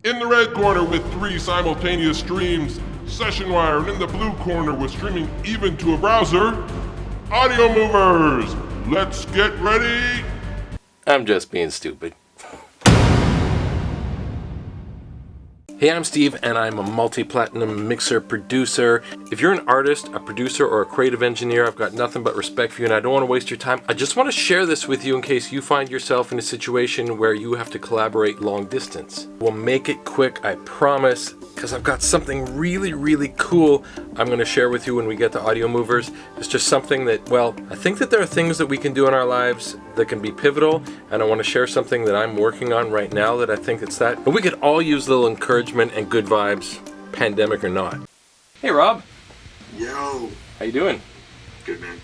In the red corner with 3 simultaneous streams, Sessionwire, and in the blue corner with streaming even to a browser, Audiomovers. Let's get ready. I'm just being stupid. Hey, I'm Steve, and I'm a multi-platinum mixer producer. If you're an artist, a producer, or a creative engineer, I've got nothing but respect for you, and I don't want to waste your time. I just want to share this with you in case you find yourself in a situation where you have to collaborate long distance. We'll make it quick, I promise, because I've got something really cool I'm going to share with you when we get to Audiomovers. It's just something that, well, I think that there are things that we can do in our lives that can be pivotal, and I want to share something that I'm working on right now that I think it's that. And we could all use a little encouragement and good vibes, pandemic or not. Hey, Rob. Yo. How you doing? Good, man.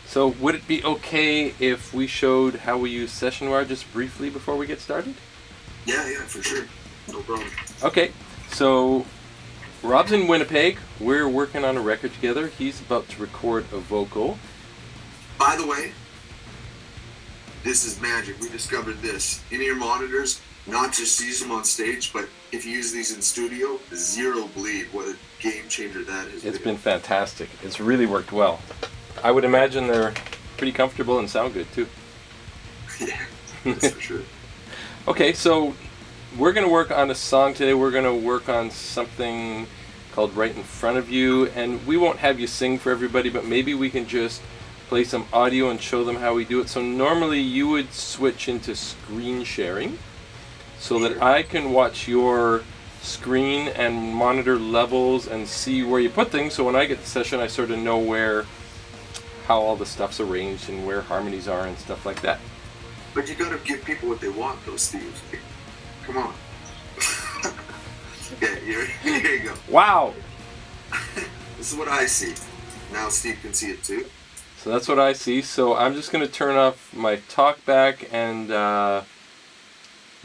So would it be okay if we showed how we use Sessionwire just briefly before we get started? Yeah, for sure. No problem. Okay, so Rob's in Winnipeg. We're working on a record together. He's about to record a vocal. By the way, this is magic. We discovered this. In-ear monitors, not just use them on stage, but if you use these in studio, zero bleed. What a game changer that is. It's been fantastic. It's really worked well. I would imagine they're pretty comfortable and sound good too. Yeah, that's for sure. Okay, so we're going to work on a song today. We're going to work on something called Right in Front of You, and we won't have you sing for everybody, but maybe we can just play some audio and show them how we do it. So normally you would switch into screen sharing so that I can watch your screen and monitor levels and see where you put things, so when I get the session I sort of know how all the stuff's arranged and where harmonies are and stuff like that. But you gotta give people what they want though, Steve. Come on. Yeah, here you go. Wow! This is what I see. Now Steve can see it too. So that's what I see. So I'm just going to turn off my talkback and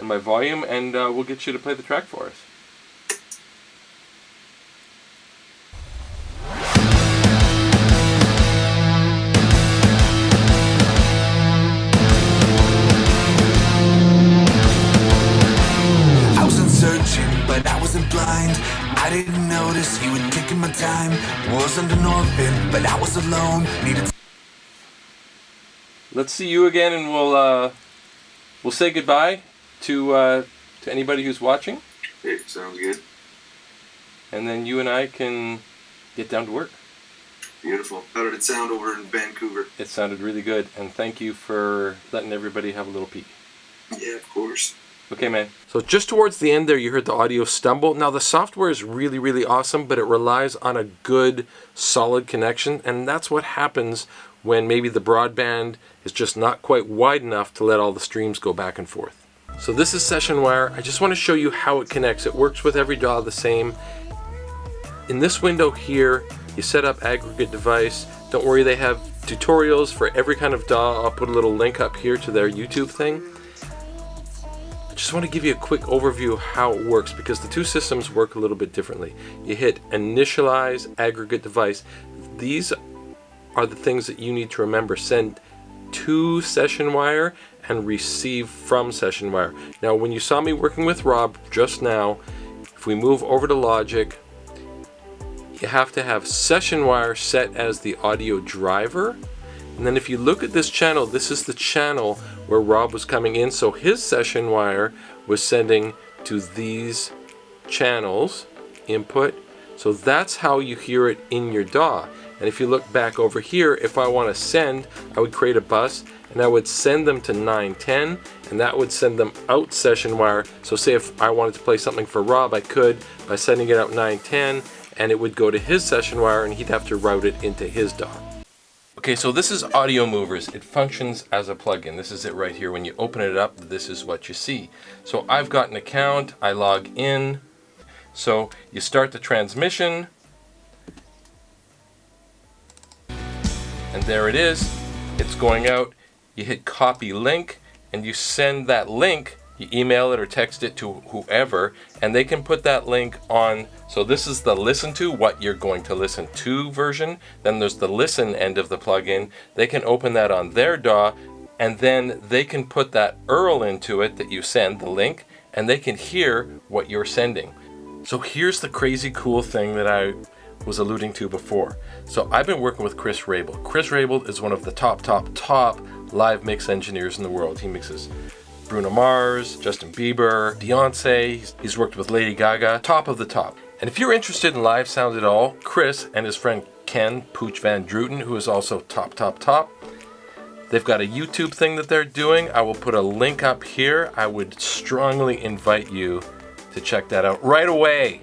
my volume, and we'll get you to play the track for us. I wasn't searching, but I wasn't blind. I didn't notice you were taking my time. Wasn't an orphan, but I was alone. Needed. Let's see you again, and we'll say goodbye to anybody who's watching. Hey, sounds good. And then you and I can get down to work. Beautiful. How did it sound over in Vancouver? It sounded really good, and thank you for letting everybody have a little peek. Yeah, of course. Okay, man. So just towards the end there, you heard the audio stumble. Now, the software is really awesome, but it relies on a good, solid connection, and that's what happens when maybe the broadband is just not quite wide enough to let all the streams go back and forth. So this is Sessionwire. I just want to show you how it connects. It works with every DAW the same. In this window here, you set up aggregate device. Don't worry, they have tutorials for every kind of DAW. I'll put a little link up here to their YouTube thing. I just want to give you a quick overview of how it works because the two systems work a little bit differently. You hit initialize aggregate device. These are the things that you need to remember. Send to Sessionwire and receive from Sessionwire. Now, when you saw me working with Rob just now, if we move over to Logic, you have to have Sessionwire set as the audio driver. And then if you look at this channel, this is the channel where Rob was coming in. So his Sessionwire was sending to these channels input. So that's how you hear it in your DAW. And if you look back over here, if I want to send, I would create a bus and I would send them to 910, and that would send them out Sessionwire. So say if I wanted to play something for Rob, I could by sending it out 910, and it would go to his Sessionwire and he'd have to route it into his DAW. Okay, so this is Audiomovers. It functions as a plugin. This is it right here. When you open it up, this is what you see. So I've got an account, I log in. So you start the transmission, and there it is. It's going out. You hit copy link, and you send that link. You email it or text it to whoever, and they can put that link on. So this is the listen to, what you're going to listen to version. Then there's the listen end of the plugin. They can open that on their DAW, and then they can put that URL into it that you send, the link, and they can hear what you're sending. So here's the crazy cool thing that I was alluding to before. So I've been working with Chris Rabold. Chris Rabold is one of the top live mix engineers in the world. He mixes Bruno Mars, Justin Bieber, Beyonce. He's worked with Lady Gaga, top of the top. And if you're interested in live sound at all, Chris and his friend Ken Pooch Van Druten, who is also top, they've got a YouTube thing that they're doing. I will put a link up here. I would strongly invite you to check that out right away.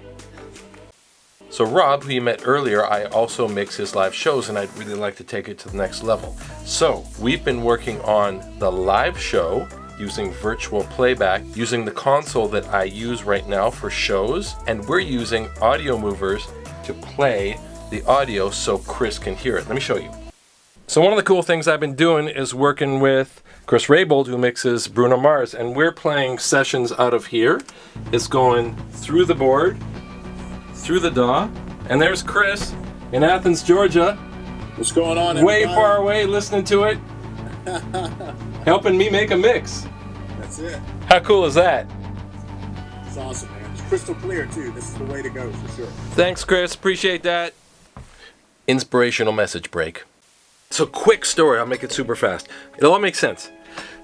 So Rob, who you met earlier, I also mix his live shows, and I'd really like to take it to the next level. So we've been working on the live show using virtual playback, using the console that I use right now for shows, and we're using Audiomovers to play the audio so Chris can hear it. Let me show you. So one of the cool things I've been doing is working with Chris Rabold, who mixes Bruno Mars, and we're playing sessions out of here. It's going through the board, through the DAW, and there's Chris in Athens, Georgia. What's going on, way everybody? Far away, listening to it, helping me make a mix. That's it. How cool is that? It's awesome, man. It's crystal clear, too. This is the way to go, for sure. Thanks, Chris. Appreciate that. Inspirational message break. So quick story. I'll make it super fast. It'll all make sense.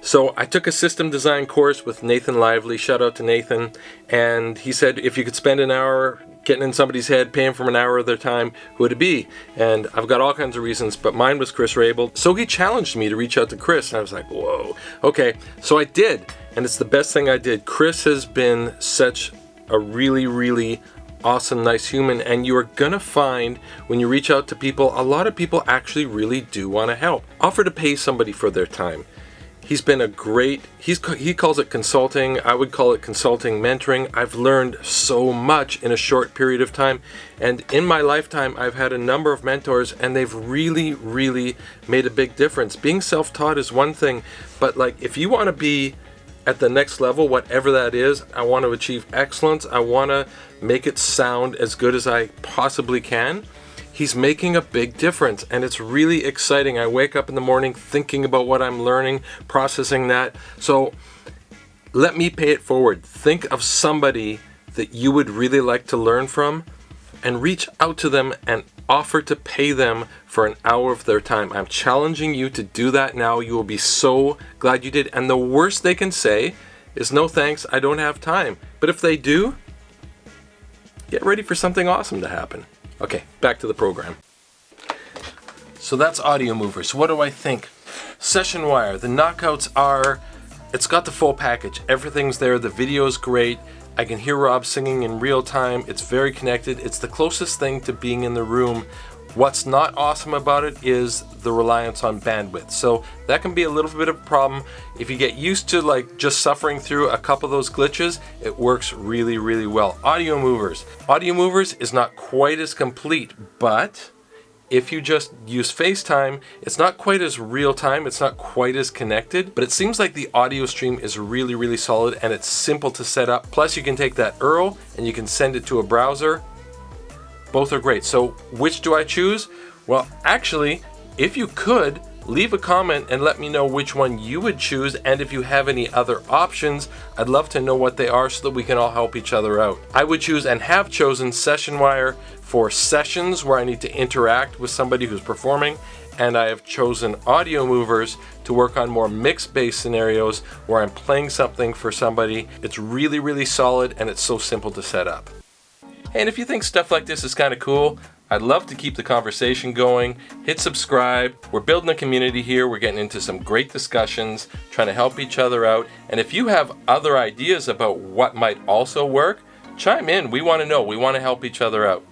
So I took a system design course with Nathan Lively. Shout out to Nathan. And he said, if you could spend an hour getting in somebody's head, paying for an hour of their time, who would it be? And I've got all kinds of reasons, but mine was Chris Rabold. So he challenged me to reach out to Chris. And I was like, whoa, okay. So I did. And it's the best thing I did. Chris has been such a really awesome, nice human, and you are gonna find when you reach out to people, a lot of people actually really do want to help. Offer to pay somebody for their time. He's been a great, he calls it consulting, I would call it consulting mentoring. I've learned so much in a short period of time, and in my lifetime I've had a number of mentors, and they've really made a big difference. Being self-taught is one thing, but like if you want to be at the next level, whatever that is, I want to achieve excellence, I want to make it sound as good as I possibly can. He's making a big difference, and it's really exciting. I wake up in the morning thinking about what I'm learning, processing that. So let me pay it forward. Think of somebody that you would really like to learn from and reach out to them and offer to pay them for an hour of their time. I'm challenging you to do that now. You will be so glad you did. And the worst they can say is, no thanks, I don't have time. But if they do, get ready for something awesome to happen. Okay, back to the program. So that's Audiomovers. What do I think? Sessionwire, the knockouts are, it's got the full package. Everything's there. The video's great. I can hear Rob singing in real time. It's very connected. It's the closest thing to being in the room. What's not awesome about it is the reliance on bandwidth. So that can be a little bit of a problem. If you get used to like just suffering through a couple of those glitches, it works really well. Audiomovers. Audiomovers is not quite as complete, but if you just use FaceTime, it's not quite as real time, it's not quite as connected, but it seems like the audio stream is really solid, and it's simple to set up. Plus you can take that URL and you can send it to a browser. Both are great. So which do I choose? Well, actually, if you could, leave a comment and let me know which one you would choose, and if you have any other options, I'd love to know what they are so that we can all help each other out. I would choose and have chosen Sessionwire for sessions where I need to interact with somebody who's performing, and I have chosen Audiomovers to work on more mix-based scenarios where I'm playing something for somebody. It's really solid, and it's so simple to set up. And if you think stuff like this is kind of cool, I'd love to keep the conversation going. Hit subscribe. We're building a community here. We're getting into some great discussions, trying to help each other out. And if you have other ideas about what might also work, chime in. We want to know. We want to help each other out.